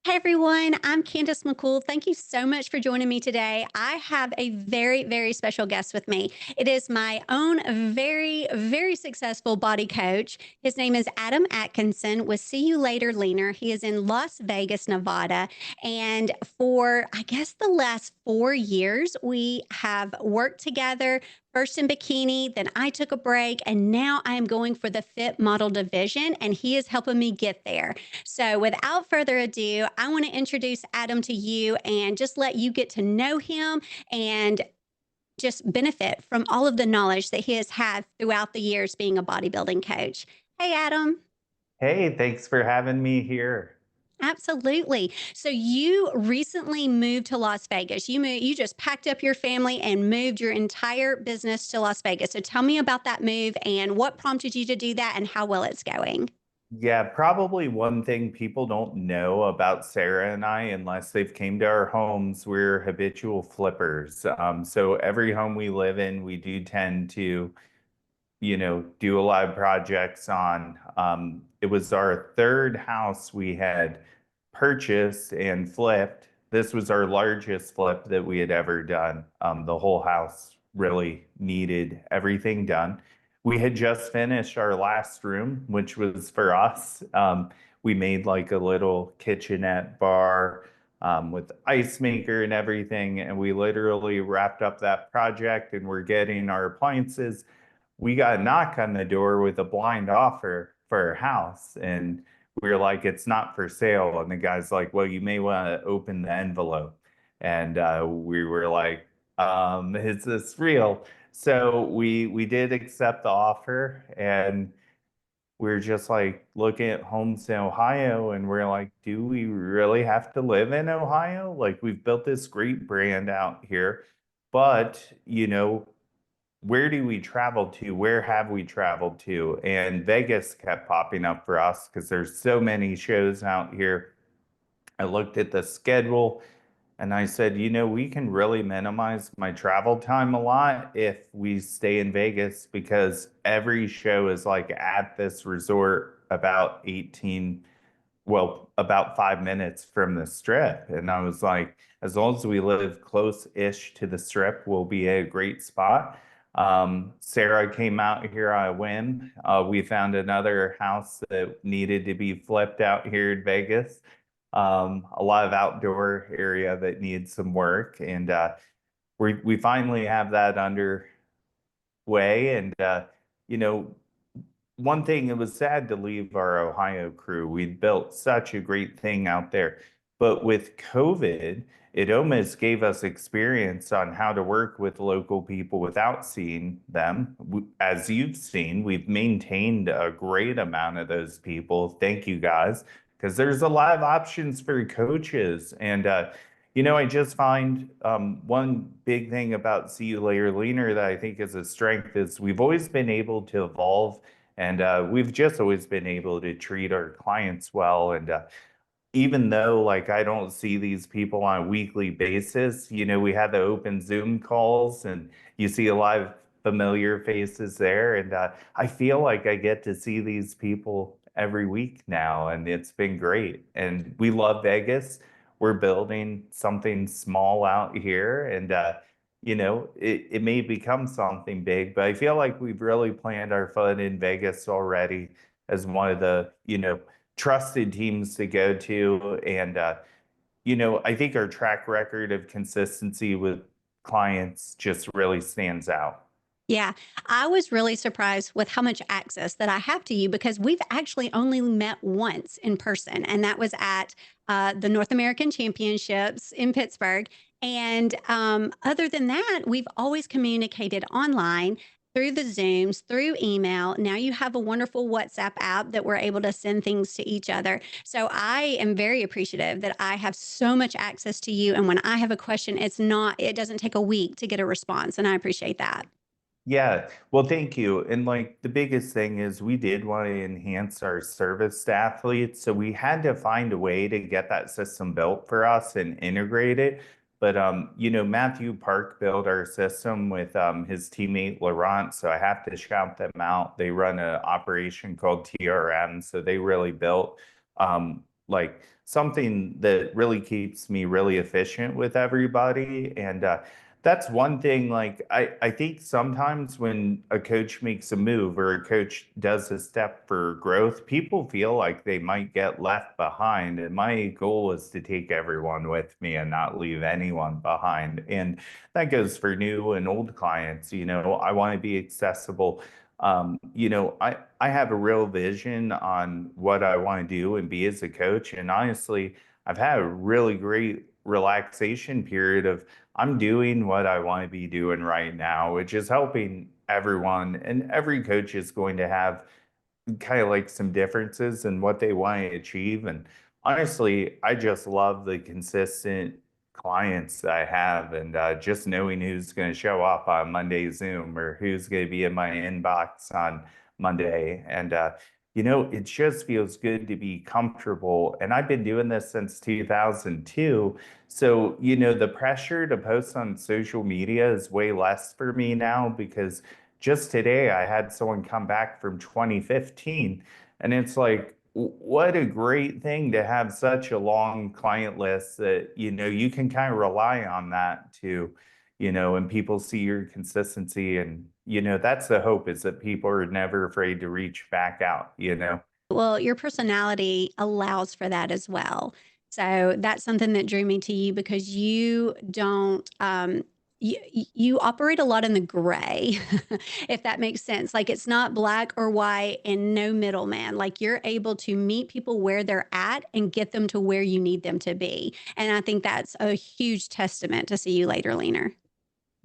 Hey everyone, I'm Candace McCool. Thank you so much for joining me today. I have a very, very special guest with me. It is my own very, very successful body coach. His name is Adam Atkinson with See You Later Leaner. He is in Las Vegas, Nevada. And for, I guess, the last 4 years, we have worked together. First in bikini, then I took a break, and now I am going for the fit model division, and he is helping me get there. So, without further ado, I want to introduce Adam to you and just let you get to know him and just benefit from all of the knowledge that he has had throughout the years being a bodybuilding coach. Hey, Adam. Hey, thanks for having me here. Absolutely. So you recently moved to Las Vegas. You just packed up your family and moved your entire business to Las Vegas. So tell me about that move and what prompted you to do that and how well it's going. Yeah, probably one thing people don't know about Sarah and I, unless they've came to our homes, we're habitual flippers. So every home we live in, we do tend to, do a lot of projects on. It was our third house we had purchased and flipped. This was our largest flip that we had ever done. The whole house really needed everything done. We had just finished our last room, which was for us. We made like a little kitchenette bar with ice maker and everything, and we literally wrapped up that project and we're getting our appliances. We got a knock on the door with a blind offer for a house, and we were like, it's not for sale. And the guy's like, well, you may want to open the envelope. And we were like, is this real? So we did accept the offer, and we're just like looking at homes in Ohio, and we're like, do we really have to live in Ohio? Like, we've built this great brand out here, but where do we travel to? Where have we traveled to? And Vegas kept popping up for us because there's so many shows out here. I looked at the schedule and I said, we can really minimize my travel time a lot if we stay in Vegas because every show is like at this resort about 5 minutes from the strip. And I was like, as long as we live close-ish to the strip, we'll be a great spot. Sarah came out here on a whim. We found another house that needed to be flipped out here in Vegas. A lot of outdoor area that needs some work, and we finally have that underway. And you know, one thing, it was sad to leave our Ohio crew. We'd built such a great thing out there. But with COVID, it almost gave us experience on how to work with local people without seeing them. As you've seen, we've maintained a great amount of those people. Thank you guys, because there's a lot of options for coaches. And I just find one big thing about See You Later Leaner that I think is a strength is we've always been able to evolve, and we've just always been able to treat our clients well. And even though like I don't see these people on a weekly basis, we had the open Zoom calls and you see a lot of familiar faces there. And I feel like I get to see these people every week now, and it's been great. And we love Vegas. We're building something small out here, and it may become something big, but I feel like we've really planted our foot in Vegas already as one of the, trusted teams to go to. And, I think our track record of consistency with clients just really stands out. Yeah, I was really surprised with how much access that I have to you because we've actually only met once in person, and that was at the North American Championships in Pittsburgh. And other than that, we've always communicated online through the Zooms, through email. Now you have a wonderful WhatsApp app that we're able to send things to each other. So I am very appreciative that I have so much access to you. And when I have a question, it doesn't take a week to get a response. And I appreciate that. Yeah, well, thank you. And like the biggest thing is we did want to enhance our service to athletes. So we had to find a way to get that system built for us and integrate it. But Matthew Park built our system with his teammate Laurent. So I have to shout them out. They run an operation called TRM. So they really built like something that really keeps me really efficient with everybody. And that's one thing. Like I think sometimes when a coach makes a move or a coach does a step for growth, people feel like they might get left behind. And my goal is to take everyone with me and not leave anyone behind. And that goes for new and old clients. I want to be accessible. I have a real vision on what I want to do and be as a coach. And honestly, I've had a really great relaxation period of I'm doing what I want to be doing right now, which is helping everyone. And every coach is going to have kind of like some differences in what they want to achieve. And honestly, I just love the consistent clients that I have and just knowing who's going to show up on Monday Zoom or who's going to be in my inbox on Monday. And, it just feels good to be comfortable. And I've been doing this since 2002. So, the pressure to post on social media is way less for me now because just today I had someone come back from 2015 and it's like what a great thing to have such a long client list that you can kind of rely on that to and people see your consistency and that's the hope is that people are never afraid to reach back out. Well, your personality allows for that as well. So that's something that drew me to you because you don't you operate a lot in the gray, if that makes sense. Like it's not black or white and no middleman. Like you're able to meet people where they're at and get them to where you need them to be. And I think that's a huge testament to See You Later, Leaner.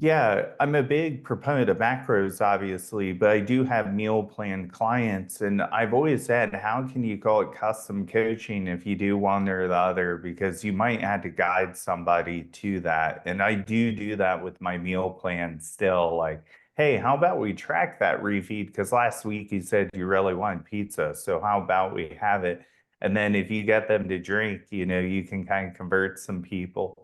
Yeah, I'm a big proponent of macros, obviously, but I do have meal plan clients. And I've always said, how can you call it custom coaching if you do one or the other? Because you might have to guide somebody to that. And I do that with my meal plan still. Like, hey, how about we track that refeed? Because last week you said you really wanted pizza. So how about we have it? And then if you get them to drink, you can kind of convert some people.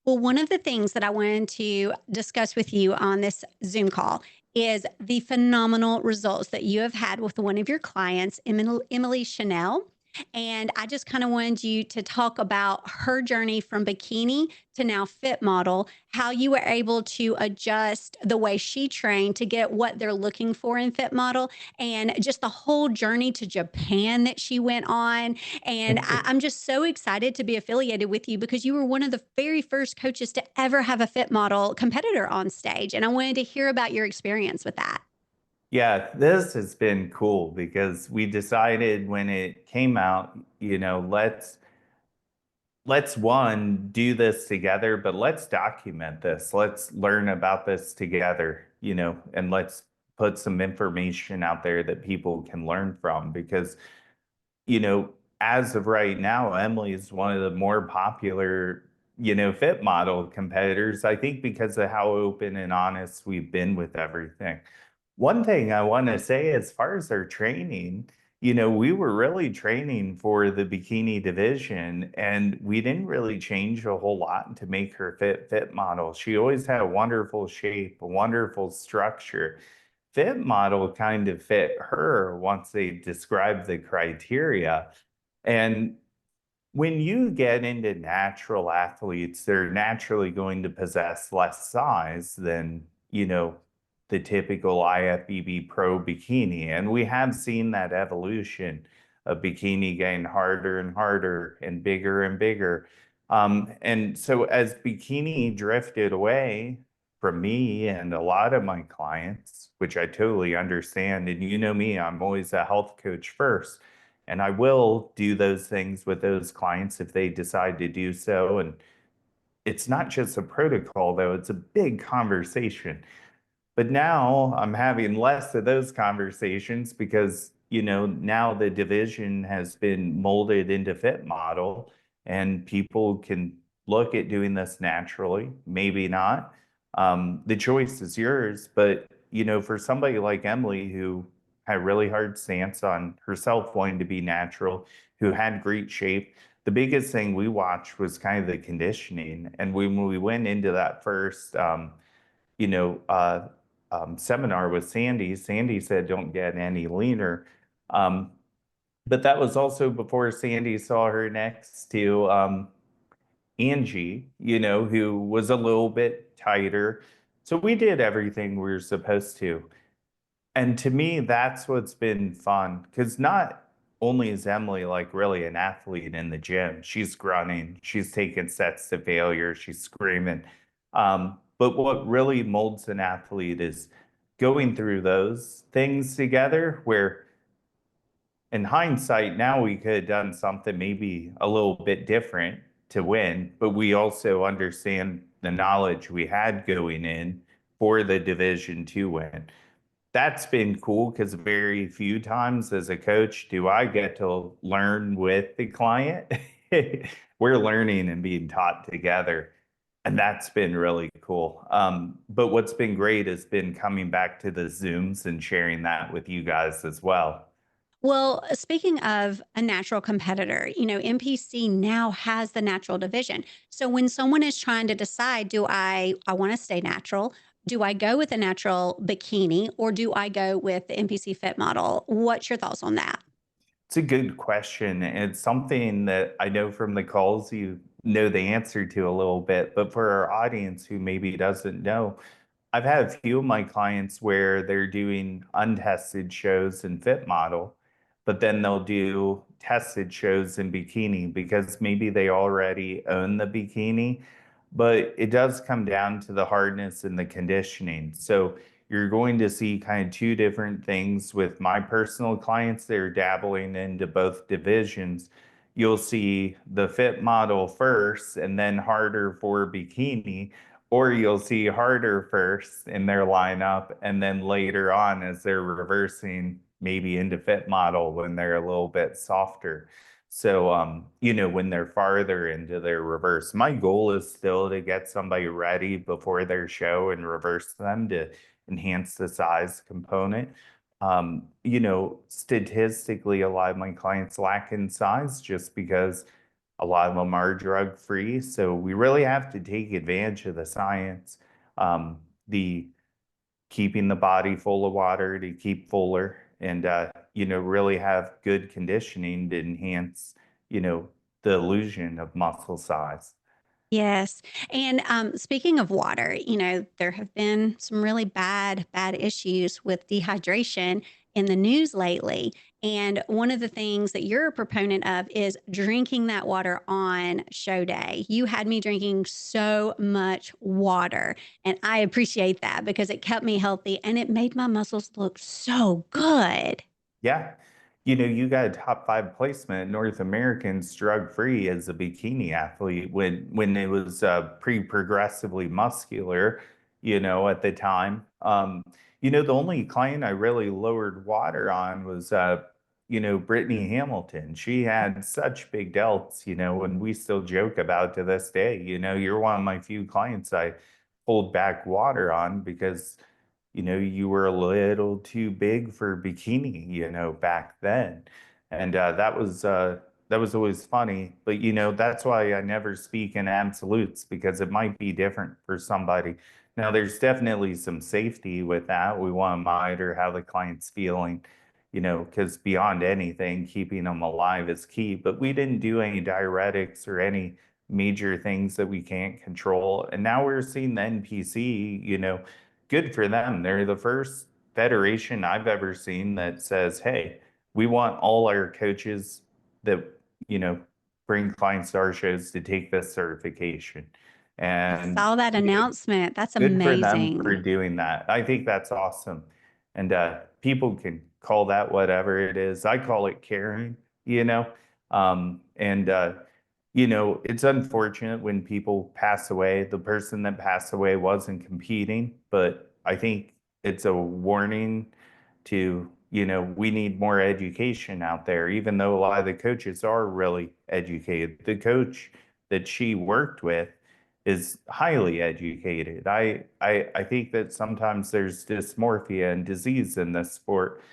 Well, one of the things that I wanted to discuss with you on this Zoom call is the phenomenal results that you have had with one of your clients, Emily Chanel. And I just kind of wanted you to talk about her journey from bikini to now fit model, how you were able to adjust the way she trained to get what they're looking for in fit model, and just the whole journey to Japan that she went on. And I'm just so excited to be affiliated with you because you were one of the very first coaches to ever have a fit model competitor on stage. And I wanted to hear about your experience with that. Yeah, this has been cool because we decided when it came out, let's one do this together, but let's document this. Let's learn about this together, and let's put some information out there that people can learn from because you know, as of right now, Emily is one of the more popular, fit model competitors, I think because of how open and honest we've been with everything. One thing I want to say as far as their training, we were really training for the bikini division and we didn't really change a whole lot to make her fit model. She always had a wonderful shape, a wonderful structure. Fit model kind of fit her once they described the criteria. And when you get into natural athletes, they're naturally going to possess less size than, the typical IFBB pro bikini. And we have seen that evolution of bikini getting harder and harder and bigger. And so as bikini drifted away from me and a lot of my clients, which I totally understand, and you know me, I'm always a health coach first and I will do those things with those clients if they decide to do so. And it's not just a protocol, though, it's a big conversation. But now I'm having less of those conversations because, now the division has been molded into fit model and people can look at doing this naturally, maybe not. The choice is yours, but, for somebody like Emily who had a really hard stance on herself wanting to be natural, who had great shape, the biggest thing we watched was kind of the conditioning. And when we went into that first, you know, uh, seminar with Sandy, Sandy said, don't get any leaner. Um, But that was also before Sandy saw her next to Angie, who was a little bit tighter. So we did everything we were supposed to. And to me, that's what's been fun because not only is Emily like really an athlete in the gym, she's grunting, she's taking sets to failure, she's screaming. But what really molds an athlete is going through those things together where in hindsight, now we could have done something maybe a little bit different to win, but we also understand the knowledge we had going in for the division to win. That's been cool because very few times as a coach do I get to learn with the client. We're learning and being taught together. And that's been really cool. But what's been great has been coming back to the Zooms and sharing that with you guys as well. Well, speaking of a natural competitor, NPC now has the natural division. So when someone is trying to decide, do I want to stay natural? Do I go with a natural bikini or do I go with the NPC fit model? What's your thoughts on that? It's a good question. And it's something that I know from the calls you know the answer to a little bit, but for our audience who maybe doesn't know, I've had a few of my clients where they're doing untested shows in fit model, but then they'll do tested shows in bikini because maybe they already own the bikini. But it does come down to the hardness and the conditioning. So you're going to see kind of two different things with my personal clients. They're dabbling into both divisions. You'll see the fit model first and then harder for bikini, or you'll see harder first in their lineup and then later on as they're reversing maybe into fit model when they're a little bit softer. So, when they're farther into their reverse, my goal is still to get somebody ready before their show and reverse them to enhance the size component. Statistically, a lot of my clients lack in size just because a lot of them are drug free. So we really have to take advantage of the science, the keeping the body full of water to keep fuller and, really have good conditioning to enhance, the illusion of muscle size. Yes. And speaking of water, there have been some really bad issues with dehydration in the news lately. And one of the things that you're a proponent of is drinking that water on show day. You had me drinking so much water, and I appreciate that because it kept me healthy and it made my muscles look so good. Yeah. You got a top five placement, North Americans drug free as a bikini athlete when it was pre-progressively muscular, at the time. The only client I really lowered water on was Brittany Hamilton. She had such big delts, and we still joke about to this day. You're one of my few clients I pulled back water on because you were a little too big for bikini, back then. And that was always funny. But that's why I never speak in absolutes because it might be different for somebody. Now, there's definitely some safety with that. We want to monitor how the client's feeling, because beyond anything, keeping them alive is key. But we didn't do any diuretics or any major things that we can't control. And now we're seeing the NPC, good for them. They're the first federation I've ever seen that says, hey, we want all our coaches that, you know, bring clients to our shows to take this certification. I And saw that announcement. That's good for them for amazing. doing that. I think that's awesome. And people can call that whatever it is. I call it caring, you know. And it's unfortunate when people pass away. The person that passed away wasn't competing, but I think it's a warning to, we need more education out there, even though a lot of the coaches are really educated. The coach that she worked with is highly educated. I think that sometimes there's dysmorphia and disease in this sport,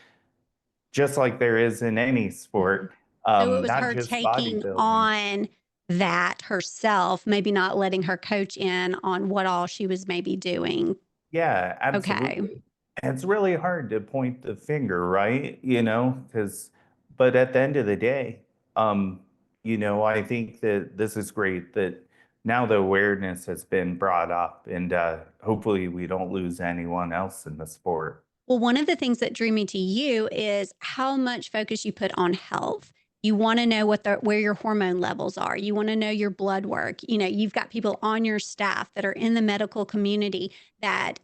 just like there is in any Mhm. sport, So it was not her just taking bodybuilding. on that herself, maybe not letting her coach in on what all she was maybe doing. Yeah, Okay. absolutely. And it's really hard to point the finger, right? Because But at the end of the day, um, I think that this is great that now the awareness has been brought up, and hopefully we don't lose anyone else in the sport. Well, one of the things that drew me to you is how much focus you put on health. You want to know where your hormone levels are. You want to know your blood work. You've got people on your staff that are in the medical community that,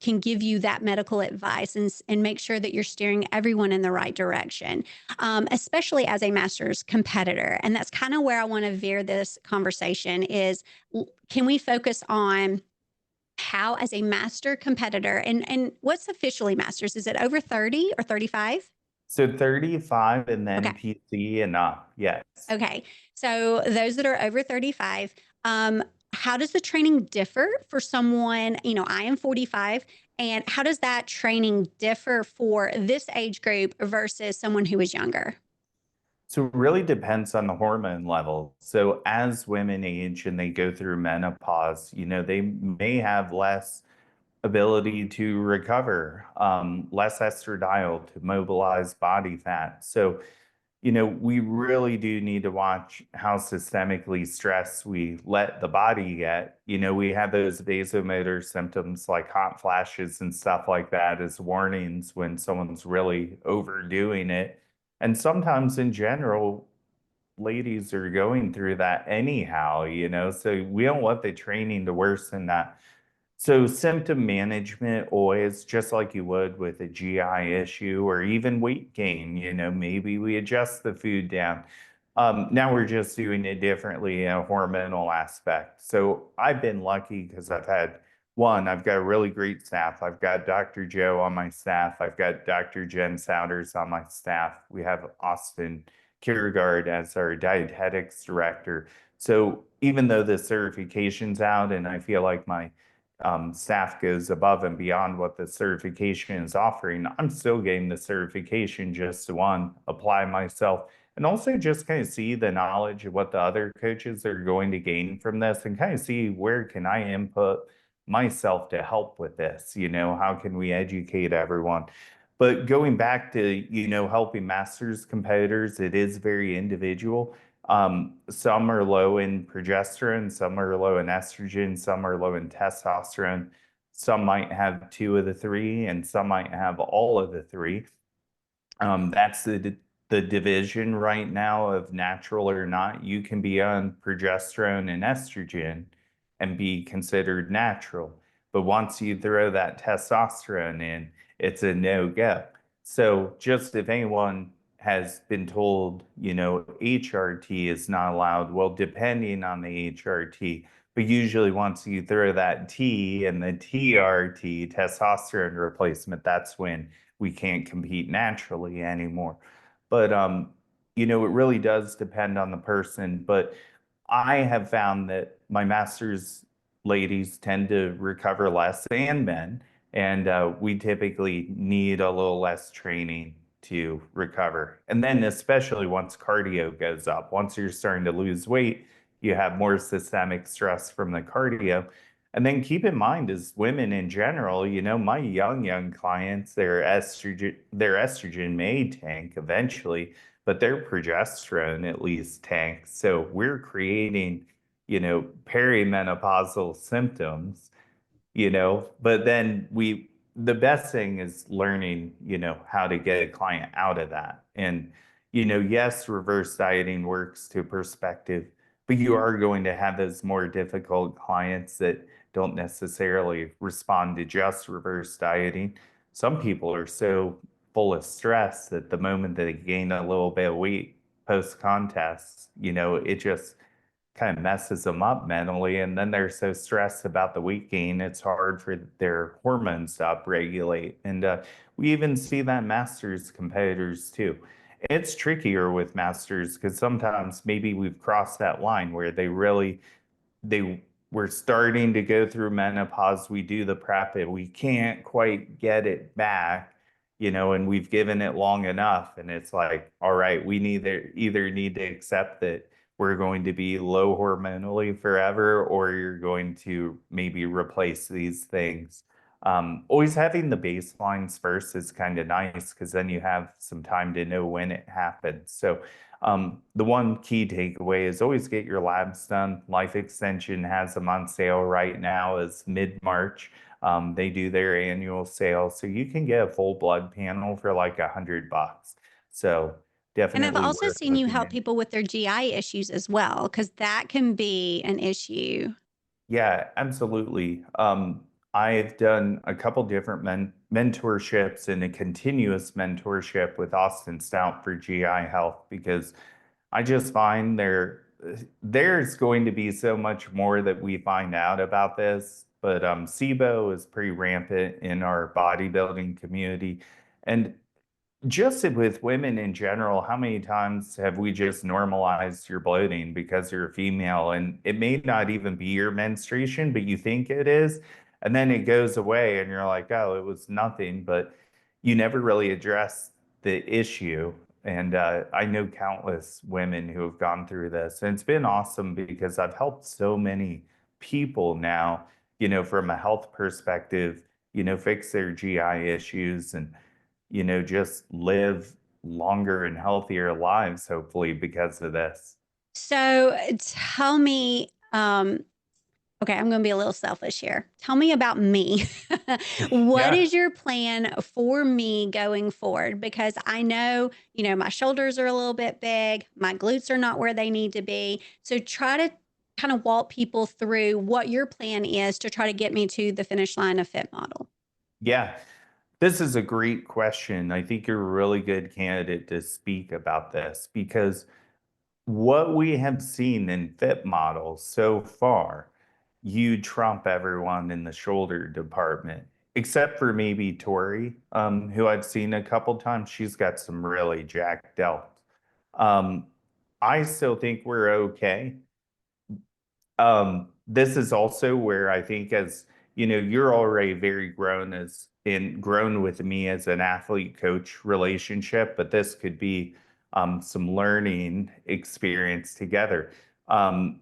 can give you that medical advice and make sure that you're steering everyone in the right direction, especially as a master's competitor. And that's kind of where I want to veer this conversation is, can we focus on how as a master competitor and what's officially masters? Is it over 30 or 35? So 35 and then Okay. PC and up. Yes. Okay. So those that are over 35, how does the training differ for someone? I am 45. And how does that training differ for this age group versus someone who is younger? So it really depends on the hormone level. So as women age and they go through menopause, they may have less ability to recover, less estradiol to mobilize body fat. So, we really do need to watch how systemically stressed we let the body get. We have those vasomotor symptoms like hot flashes and stuff like that as warnings when someone's really overdoing it. And sometimes in general, ladies are going through that anyhow, so we don't want the training to worsen that. So symptom management always, just like you would with a GI issue or even weight gain, maybe we adjust the food down. Now we're just doing it differently in a hormonal aspect. So I've been lucky because I've got a really great staff. I've got Dr. Joe on my staff. I've got Dr. Jen Souders on my staff. We have Austin Kierkegaard as our dietetics director. So even though the certification's out and I feel like my staff goes above and beyond what the certification is offering, I'm still getting the certification just to one, apply myself, and also just kind of see the knowledge of what the other coaches are going to gain from this and kind of see where can I input myself to help with this, how can we educate everyone? But going back to, helping masters competitors, it is very individual. Some are low in progesterone, some are low in estrogen, some are low in testosterone. Some might have two of the three, and some might have all of the three. That's the division right now of natural or not. You can be on progesterone and estrogen and be considered natural. But once you throw that testosterone in, it's a no-go. So just if anyone has been told, HRT is not allowed, well, depending on the HRT, but usually once you throw that T and the TRT, testosterone replacement, that's when we can't compete naturally anymore. But it really does depend on the person. But I have found that my masters ladies tend to recover less and men, and we typically need a little less training to recover. And then especially once cardio goes up, once you're starting to lose weight, you have more systemic stress from the cardio. And then keep in mind, as women in general, my young clients, their estrogen may tank eventually, but their progesterone at least tanks. So we're creating, perimenopausal symptoms, but then the best thing is learning, how to get a client out of that. And, yes, reverse dieting works to perspective, but you are going to have those more difficult clients that don't necessarily respond to just reverse dieting. Some people are so full of stress that the moment that they gain a little bit of weight post contest, it just kind of messes them up mentally. And then they're so stressed about the weight gain, it's hard for their hormones to upregulate. And we even see that in masters competitors too. It's trickier with masters because sometimes maybe we've crossed that line where they were starting to go through menopause. We do the prep and we can't quite get it back, and we've given it long enough. And it's like, all right, we either need to accept that we're going to be low hormonally forever, or you're going to maybe replace these things. Always having the baselines first is kind of nice because then you have some time to know when it happened. So, the one key takeaway is always get your labs done. Life Extension has them on sale right now as mid-March. They do their annual sale, so you can get a full blood panel for like $100. So And I've definitely also worth seen you looking help in. people with their GI issues as well, because that can be an issue. Yeah, absolutely. I've done a couple different mentorships and a continuous mentorship with Austin Stout for GI health because I just find there's going to be so much more that we find out about this. But SIBO is pretty rampant in our bodybuilding community. And just with women in general, how many times have we just normalized your bloating because you're a female and it may not even be your menstruation, but you think it is, and then it goes away and you're like, oh, it was nothing, but you never really address the issue. And I know countless women who have gone through this, and it's been awesome because I've helped so many people now, from a health perspective, fix their GI issues and just live longer and healthier lives, hopefully, because of this. So tell me, okay, I'm going to be a little selfish here. Tell me about me. What Yeah. is your plan for me going forward? Because I know, my shoulders are a little bit big, my glutes are not where they need to be. So try to kind of walk people through what your plan is to try to get me to the finish line of Fit Model. Yeah. This is a great question. I think you're a really good candidate to speak about this because what we have seen in fit models so far, you trump everyone in the shoulder department, except for maybe Tori, who I've seen a couple times. She's got some really jacked delts. Um, I still think we're okay. This is also where I think as you're already very grown with me as an athlete coach relationship, but this could be some learning experience together. Um,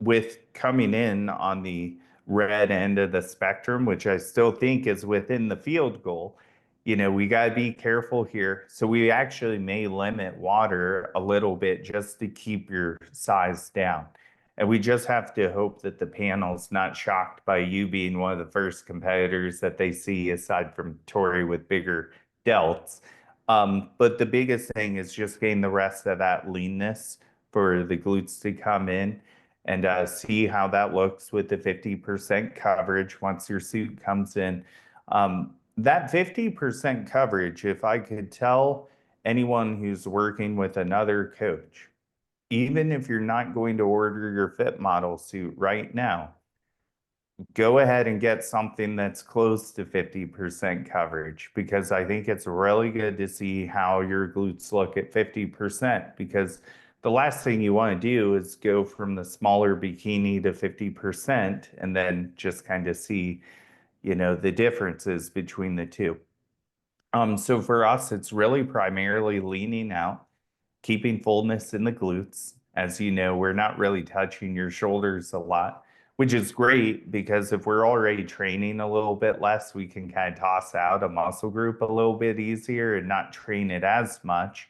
with coming in on the red end of the spectrum, which I still think is within the field goal, we got to be careful here. So we actually may limit water a little bit just to keep your size down. And we just have to hope that the panel's not shocked by you being one of the first competitors that they see, aside from Tori with bigger delts. But the biggest thing is just getting the rest of that leanness for the glutes to come in and see how that looks with the 50% coverage once your suit comes in. That 50% coverage, if I could tell anyone who's working with another coach, even if you're not going to order your fit model suit right now, go ahead and get something that's close to 50% coverage because I think it's really good to see how your glutes look at 50% because the last thing you want to do is go from the smaller bikini to 50% and then just kind of see, the differences between the two. So for us, it's really primarily leaning out, keeping fullness in the glutes. As you know, we're not really touching your shoulders a lot, which is great because if we're already training a little bit less, we can kind of toss out a muscle group a little bit easier and not train it as much,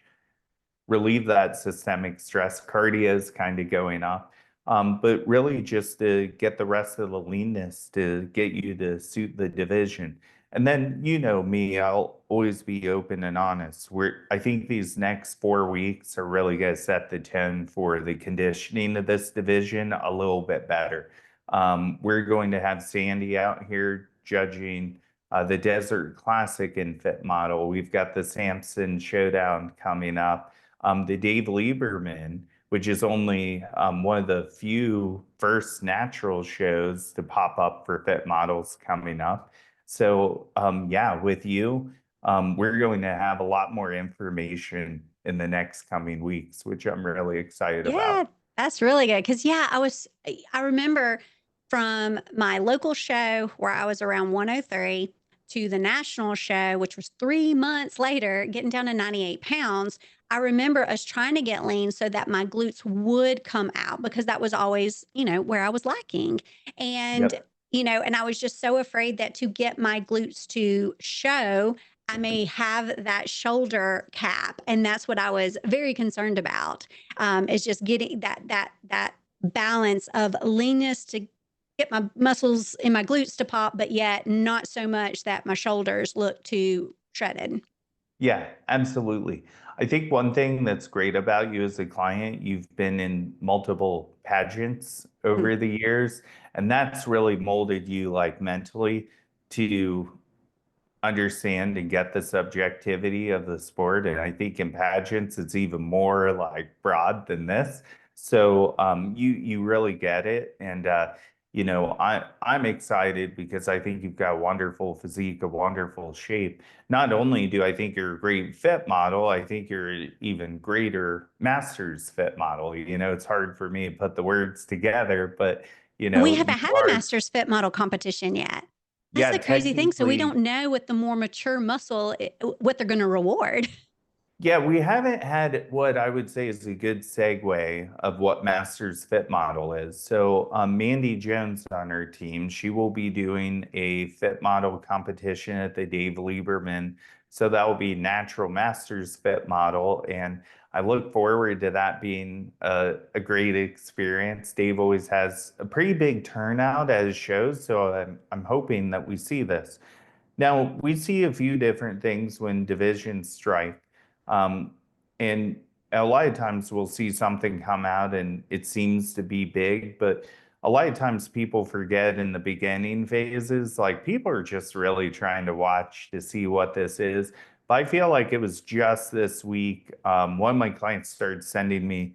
relieve that systemic stress. Cardio is kind of going up. But really just to get the rest of the leanness to get you to suit the division. And then, me, I'll always be open and honest. I think these next 4 weeks are really going to set the tone for the conditioning of this division a little bit better. We're going to have Sandy out here judging the Desert Classic in Fit Model. We've got the Samson Showdown coming up, the Dave Lieberman, which is only one of the few first natural shows to pop up for fit models coming up. So, yeah, with you, we're going to have a lot more information in the next coming weeks, which I'm really excited Yeah, about. that's really good. Cause yeah, I remember from my local show where I was around 103 to the national show, which was 3 months later, getting down to 98 pounds. I remember us trying to get lean so that my glutes would come out because that was always, where I was lacking. And Yep. and I was just so afraid that to get my glutes to show, I may have that shoulder cap, and that's what I was very concerned about. Is just getting that balance of leanness to get my muscles in my glutes to pop, but yet not so much that my shoulders look too shredded. Yeah, absolutely. I think one thing that's great about you as a client, you've been in multiple pageants Mm. over the years, and that's really molded you like mentally to understand and get the subjectivity of the sport. And I think in pageants, it's even more like broad than this. So you really get it. And I'm excited because I think you've got a wonderful physique, a wonderful shape. Not only do I think you're a great fit model, I think you're an even greater master's fit model. It's hard for me to put the words together, but We you haven't had a are, Masters Fit Model competition yet. That's yeah, the crazy thing. So we don't technically. know with the more mature muscle what they're going to reward. Yeah, we haven't had what I would say is a good segue of what Masters Fit Model is. So, Mandy Jones on her team, she will be doing a fit model competition at the Dave Lieberman. So that will be Natural Masters Fit Model. And I look forward to that being a great experience. Dave always has a pretty big turnout at his shows. So I'm hoping that we see this. Now, we see a few different things when divisions strike. Um, and a lot of times we'll see something come out and it seems to be big, but a lot of times people forget in the beginning phases, like people are just really trying to watch to see what this is. But I feel like it was just this week. One of my clients started sending me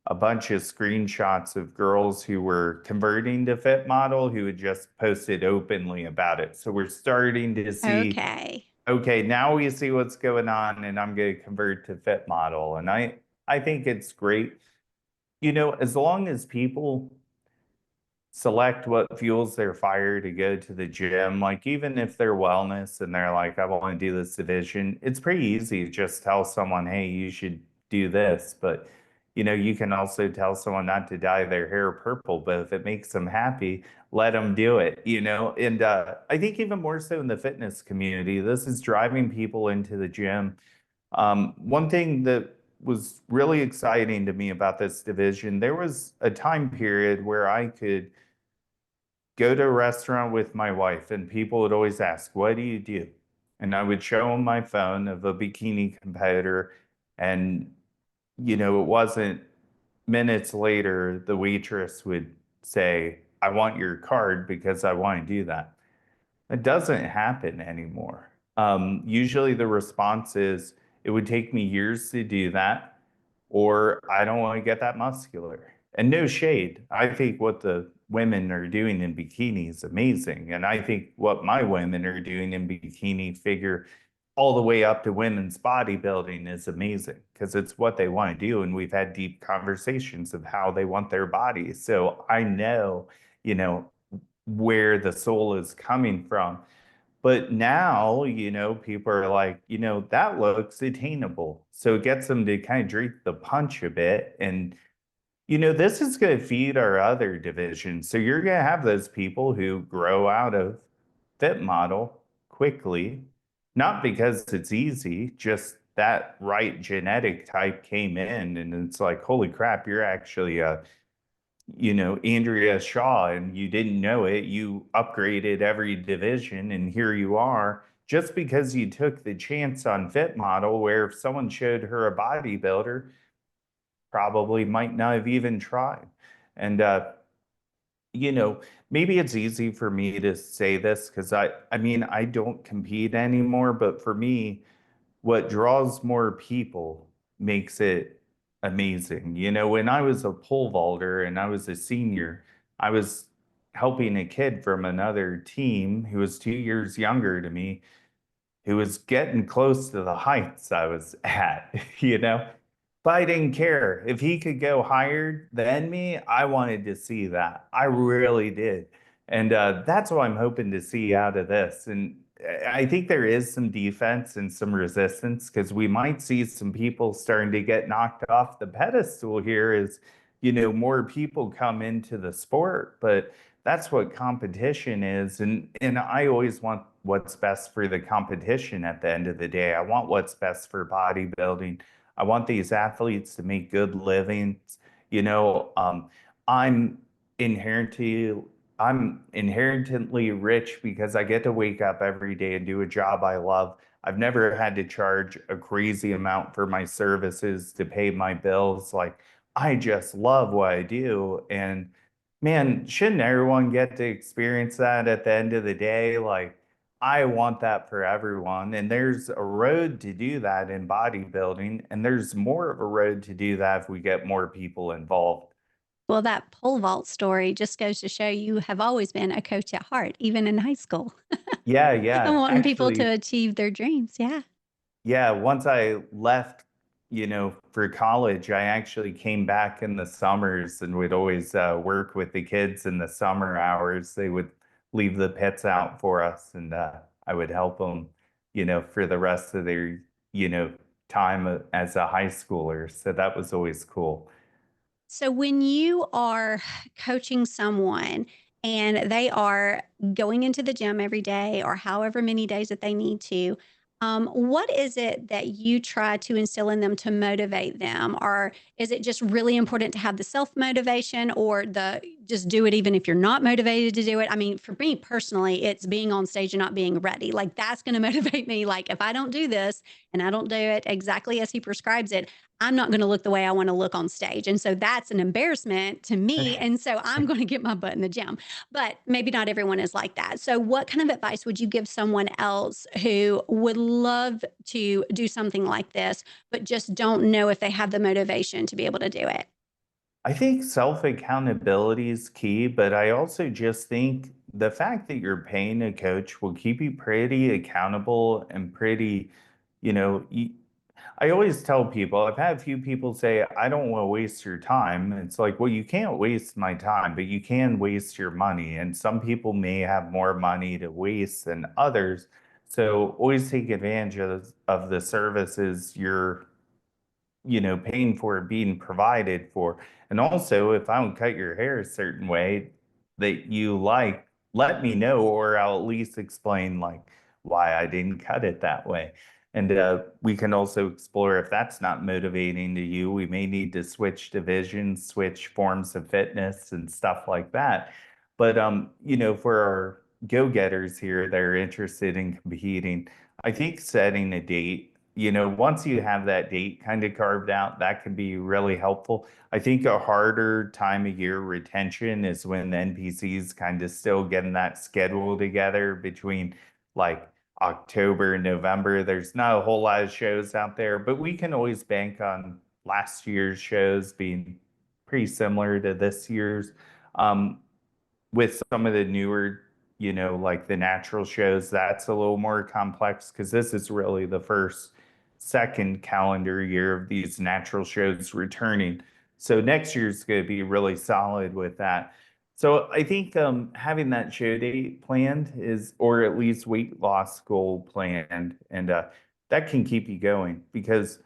a bunch of screenshots of girls who were converting to fit model who had just posted openly about it. So we're starting to see, Okay. okay, now we see what's going on and I'm going to convert to fit model. And I think it's great. As long as people select what fuels their fire to go to the gym. Like even if they're wellness and they're like, I want to do this division, it's pretty easy to just tell someone, hey, you should do this. But you can also tell someone not to dye their hair purple, but if it makes them happy, let them do it. And I think even more so in the fitness community, this is driving people into the gym. One thing that was really exciting to me about this division, there was a time period where I could go to a restaurant with my wife, and people would always ask, what do you do? And I would show them my phone of a bikini competitor. And, it wasn't minutes later, the waitress would say, I want your card because I want to do that. It doesn't happen anymore. Usually the response is, it would take me years to do that, or I don't want to get that muscular. And no shade. I think what the women are doing in bikini is amazing. And I think what my women are doing in bikini figure all the way up to women's bodybuilding is amazing because it's what they want to do. And we've had deep conversations of how they want their bodies. So I know, you know, where the soul is coming from. But now, people are like, that looks attainable. So it gets them to kind of drink the punch a bit. And, this is going to feed our other divisions. So you're going to have those people who grow out of fit model quickly, not because it's easy, just that right genetic type came in. And it's like, holy crap, you're actually a Andrea Shaw, and you didn't know it. You upgraded every division, and here you are, just because you took the chance on Fit Model, where if someone showed her a bodybuilder, probably might not have even tried. And you know, maybe it's easy for me to say this because I mean, I don't compete anymore, but for me, what draws more people makes it amazing. When I was a pole vaulter and I was a senior, I was helping a kid from another team who was 2 years younger to me, who was getting close to the heights I was at, you know? But I didn't care. If he could go higher than me, I wanted to see that. I really did. And that's what I'm hoping to see out of this. And I think there is some defense and some resistance because we might see some people starting to get knocked off the pedestal here as more people come into the sport, but that's what competition is. And I always want what's best for the competition at the end of the day. I want what's best for bodybuilding. I want these athletes to make good livings. You know, I'm inherently I'm inherently rich because I get to wake up every day and do a job I love. I've never had to charge a crazy amount for my services to pay my bills. Like, I just love what I do. And man, shouldn't everyone get to experience that at the end of the day? Like, I want that for everyone. And there's a road to do that in bodybuilding. And there's more of a road to do that if we get more people involved. Well, that pole vault story just goes to show you have always been a coach at heart, even in high school, Yeah, and yeah. wanting people to Actually, achieve their dreams. Yeah. yeah, once I left, for college, I actually came back in the summers and would always work with the kids in the summer hours. They would leave the pits out for us, and I would help them, for the rest of their, you know, time as a high schooler. So that was always cool. So when you are coaching someone and they are going into the gym every day or however many days that they need to, what is it that you try to instill in them to motivate them? Or is it just really important to have the self motivation or the just do it even if you're not motivated to do it? I mean, for me personally, it's being on stage and not being ready. Like that's going to motivate me. Like if I don't do this and I don't do it exactly as he prescribes it, I'm not going to look the way I want to look on stage. And so that's an embarrassment to me. And so I'm going to get my butt in the gym. But maybe not everyone is like that. So, what kind of advice would you give someone else who would love to do something like this, but just don't know if they have the motivation to be able to do it? I think self accountability is key, but I also just think the fact that you're paying a coach will keep you pretty accountable and pretty, you know, y- I always tell people, I've had a few people say, I don't want to waste your time. It's like, well, you can't waste my time, but you can waste your money. And some people may have more money to waste than others. So always take advantage of the services you're paying for it being provided for. And also, if I don't cut your hair a certain way that you like, let me know, or I'll at least explain like why I didn't cut it that way. And we can also explore if that's not motivating to you, we may need to switch divisions, switch forms of fitness and stuff like that. But for our go-getters here that are interested in competing, I think setting a date, once you have that date kind of carved out, that can be really helpful. I think a harder time of year retention is when the NPCs kind of still getting that schedule together between like October and November. There's not a whole lot of shows out there, but we can always bank on last year's shows being pretty similar to this year's. Um, with some of the newer, like the natural shows, that's a little more complex because this is really the first, second calendar year of these natural shows returning. So next year's going to be really solid with that. So I think having that show date planned is, or at least weight loss goal planned, and that can keep you going because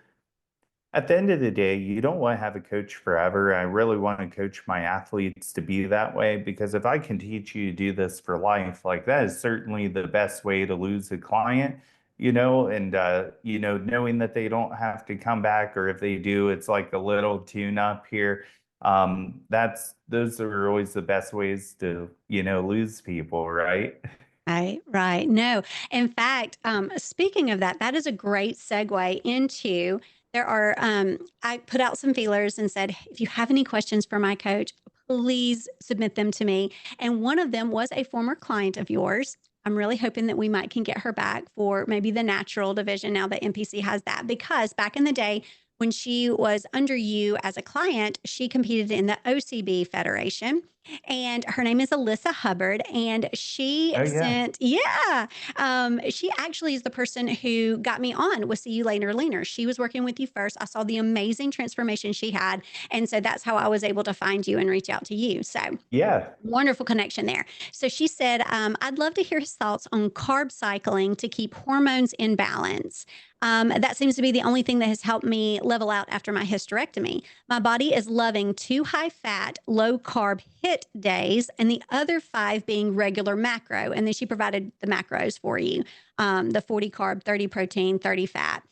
at the end of the day, you don't want to have a coach forever. I really want to coach my athletes to be that way because if I can teach you to do this for life, like that is certainly the best way to lose a client, and knowing that they don't have to come back, or if they do, it's like a little tune up here. That's those are always the best ways to, lose people, right? Right, right. No, in fact, speaking of that, that is a great segue into there are. I put out some feelers and said, if you have any questions for my coach, please submit them to me. And one of them was a former client of yours. I'm really hoping that we might can get her back for maybe the natural division now that NPC has that because back in the day when she was under you as a client, she competed in the OCB Federation and her name is Alyssa Hubbard. And she Oh yeah. sent, yeah, she actually is the person who got me on with See You Later Leaner. She was working with you first. I saw the amazing transformation she had. And so that's how I was able to find you and reach out to you. So Yeah. wonderful connection there. So she said, I'd love to hear his thoughts on carb cycling to keep hormones in balance. That seems to be the only thing that has helped me level out after my hysterectomy. My body is loving 2 high fat, low carb hit days, and the other 5 being regular macro. And then she provided the macros for you, the 40 carb, 30 protein, 30 fat,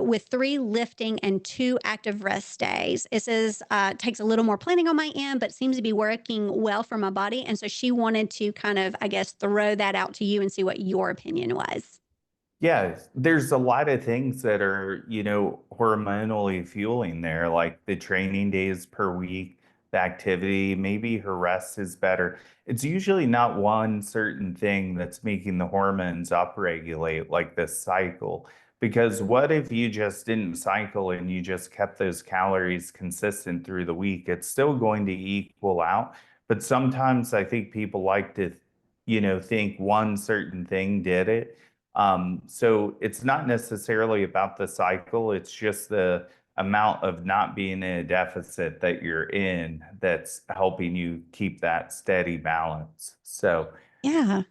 with 3 lifting and 2 active rest days. It says takes a little more planning on my end, but seems to be working well for my body. And so she wanted to kind of, I guess, throw that out to you and see what your opinion was. Yeah, there's a lot of things that are, hormonally fueling there, like the training days per week, the activity, maybe her rest is better. It's usually not one certain thing that's making the hormones upregulate, like this cycle. Because what if you just didn't cycle and you just kept those calories consistent through the week? It's still going to equal out. But sometimes I think people like to, think one certain thing did it. So it's not necessarily about the cycle, it's just the amount of not being in a deficit that you're in that's helping you keep that steady balance. So, Yeah.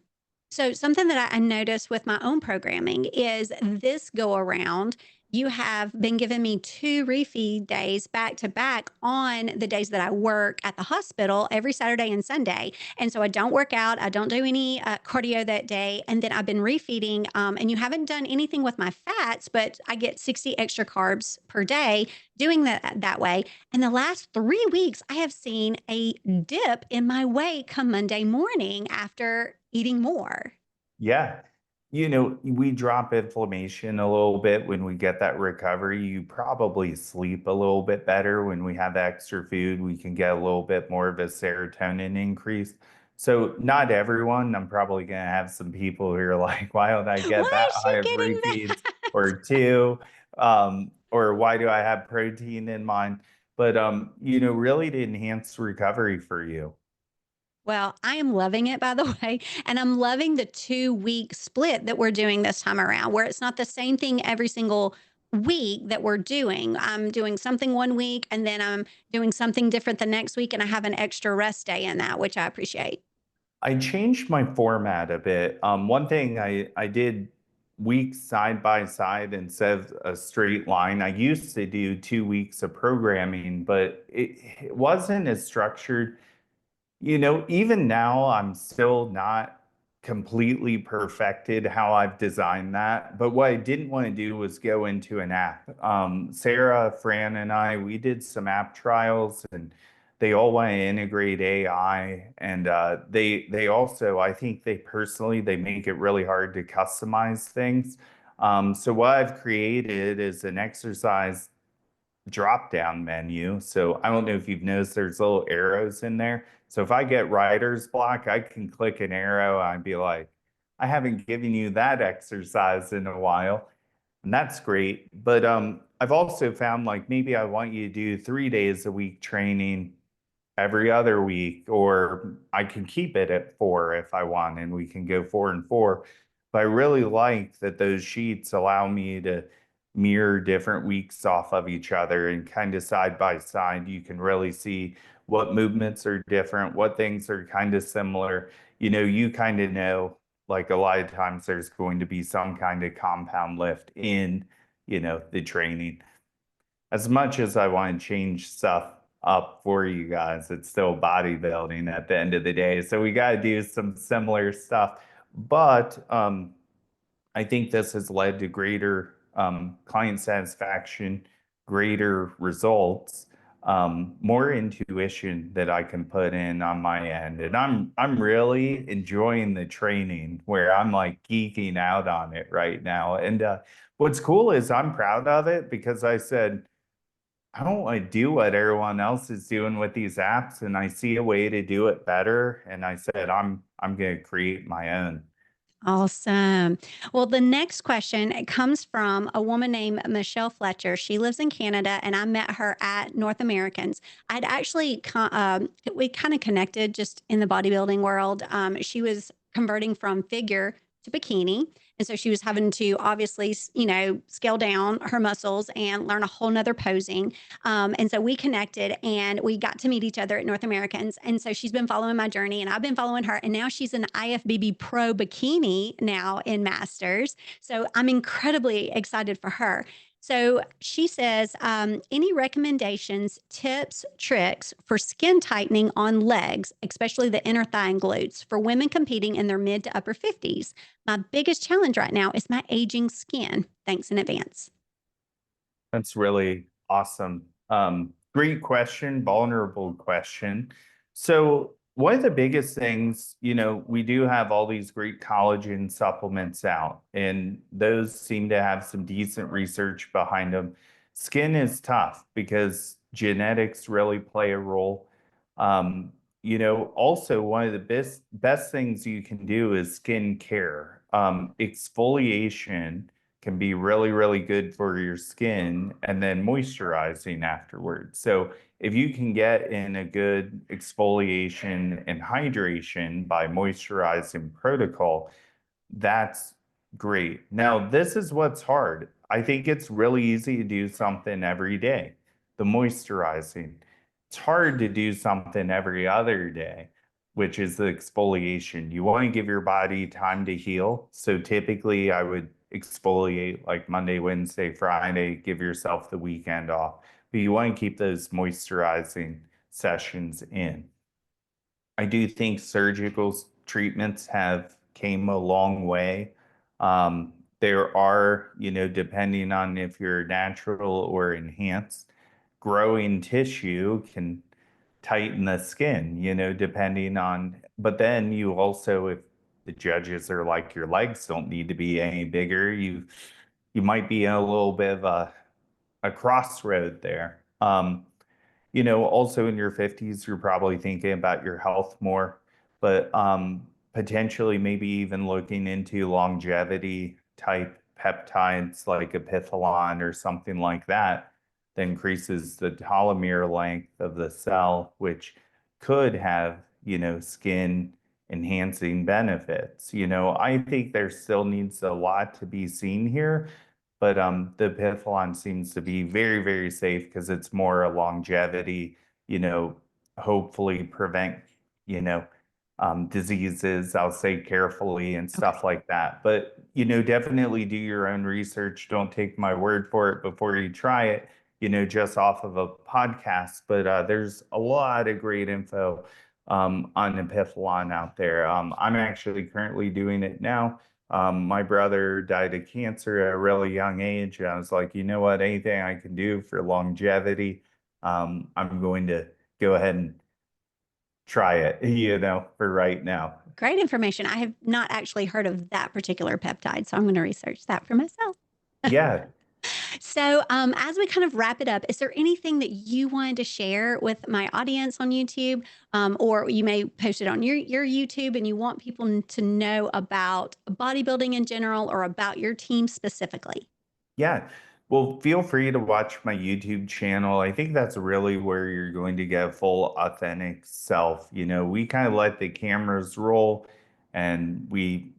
So, something that I noticed with my own programming is this go around, you have been giving me 2 refeed days back to back on the days that I work at the hospital every Saturday and Sunday. And so I don't work out, I don't do any cardio that day. And then I've been refeeding, and you haven't done anything with my fats, but I get 60 extra carbs per day doing that way. And the last 3 weeks, I have seen a dip in my weight come Monday morning after eating more. yeah, we drop inflammation a little bit when we get that recovery. You probably sleep a little bit better when we have extra food. We can get a little bit more of a serotonin increase. So, not everyone, I'm probably going to have some people who are like, why don't I get Why that is high she of getting refeeds that? or two? Or why do I have protein in mine? But, really to enhance recovery for you. Well, I am loving it, by the way. And I'm loving the 2 week split that we're doing this time around, where it's not the same thing every single week that we're doing. I'm doing something one week and then I'm doing something different the next week. And I have an extra rest day in that, which I appreciate. I changed my format a bit. One thing I did weeks side by side instead of a straight line. I used to do 2 weeks of programming, but it wasn't as structured. Even now, I'm still not completely perfected how I've designed that. But what I didn't want to do was go into an app. Sarah, Fran, and I, we did some app trials, and they all want to integrate AI. And they also, I think they personally, they make it really hard to customize things. So what I've created is an exercise drop down menu. So I don't know if you've noticed there's little arrows in there. So if I get writer's block, I can click an arrow. I'd be like, I haven't given you that exercise in a while. And that's great. But I've also found like maybe I want you to do 3 days a week training every other week, or I can keep it at 4 if I want, and we can go 4 and 4. But I really like that those sheets allow me to mirror different weeks off of each other and kind of side by side. You can really see what movements are different, what things are kind of similar. You kind of know, like a lot of times there's going to be some kind of compound lift in, the training. As much as I want to change stuff up for you guys, it's still bodybuilding at the end of the day. So we got to do some similar stuff. But I think this has led to greater client satisfaction, greater results, more intuition that I can put in on my end. And I'm really enjoying the training where I'm like geeking out on it right now. And what's cool is I'm proud of it because I said, I don't want to do what everyone else is doing with these apps, and I see a way to do it better. And I said, I'm going to create my own. Awesome. Well, the next question it comes from a woman named Michelle Fletcher. She lives in Canada, and I met her at North Americans. I'd actually we kind of connected just in the bodybuilding world. She was converting from figure to bikini, and so she was having to obviously, scale down her muscles and learn a whole nother posing. And so we connected and we got to meet each other at North Americans. And so she's been following my journey and I've been following her. And now she's an IFBB Pro Bikini now in Masters. So I'm incredibly excited for her. So she says, any recommendations, tips, tricks for skin tightening on legs, especially the inner thigh and glutes for women competing in their mid to upper 50s? My biggest challenge right now is my aging skin. Thanks in advance. That's really awesome. Great question, vulnerable question. So, one of the biggest things, we do have all these great collagen supplements out, and those seem to have some decent research behind them. Skin is tough because genetics really play a role. Also one of the best things you can do is skin care. Exfoliation can be really, really good for your skin, and then moisturizing afterwards. So if you can get in a good exfoliation and hydration by moisturizing protocol, that's great. Now, this is what's hard. I think it's really easy to do something every day, the moisturizing. It's hard to do something every other day, which is the exfoliation. You want to give your body time to heal. So typically, I would exfoliate like Monday, Wednesday, Friday, give yourself the weekend off. But you want to keep those moisturizing sessions in. I do think surgical treatments have came a long way. There are, depending on if you're natural or enhanced, growing tissue can tighten the skin, depending on, but then you also, if the judges are like your legs don't need to be any bigger, you might be in a little bit of a crossroad there. Also in your 50s, you're probably thinking about your health more, but potentially maybe even looking into longevity type peptides like epithalon or something like that that increases the telomere length of the cell, which could have, skin enhancing benefits. I think there still needs a lot to be seen here, but the Epithalon seems to be very, very safe because it's more a longevity, you know, hopefully prevent, you know, diseases, I'll say carefully and Okay. stuff like that. But, definitely do your own research. Don't take my word for it before you try it, just off of a podcast. But there's a lot of great info on Epithalon out there. I'm actually currently doing it now. My brother died of cancer at a really young age. And I was like, you know what? Anything I can do for longevity, I'm going to go ahead and try it, for right now. Great information. I have not actually heard of that particular peptide, so I'm going to research that for myself. Yeah. So, as we kind of wrap it up, is there anything that you wanted to share with my audience on YouTube, or you may post it on your YouTube, and you want people to know about bodybuilding in general or about your team specifically? Yeah. Well, feel free to watch my YouTube channel. I think that's really where you're going to get full authentic self. We kind of let the cameras roll and we,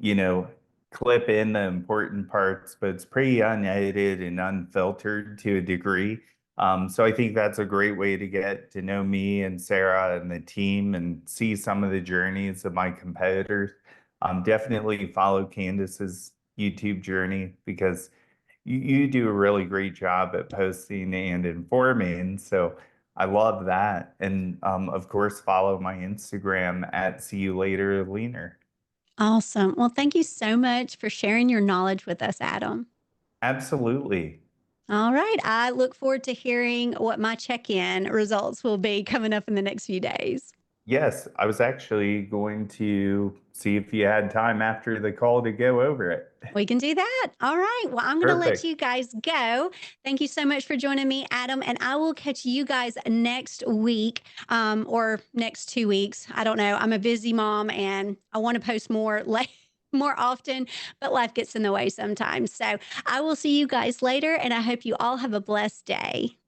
clip in the important parts, but it's pretty unedited and unfiltered to a degree. So I think that's a great way to get to know me and Sarah and the team and see some of the journeys of my competitors. Definitely follow Candace's YouTube journey because you do a really great job at posting and informing. So I love that. And of course, follow my Instagram at see you later, leaner. Awesome. Well, thank you so much for sharing your knowledge with us, Adam. Absolutely. All right. I look forward to hearing what my check in results will be coming up in the next few days. Yes, I was actually going to see if you had time after the call to go over it. We can do that. All right. Well, I'm going to let Perfect. you guys go. Thank you so much for joining me, Adam. And I will catch you guys next week or next 2 weeks. I don't know. I'm a busy mom and I want to post more more often, but life gets in the way sometimes. So I will see you guys later, and I hope you all have a blessed day.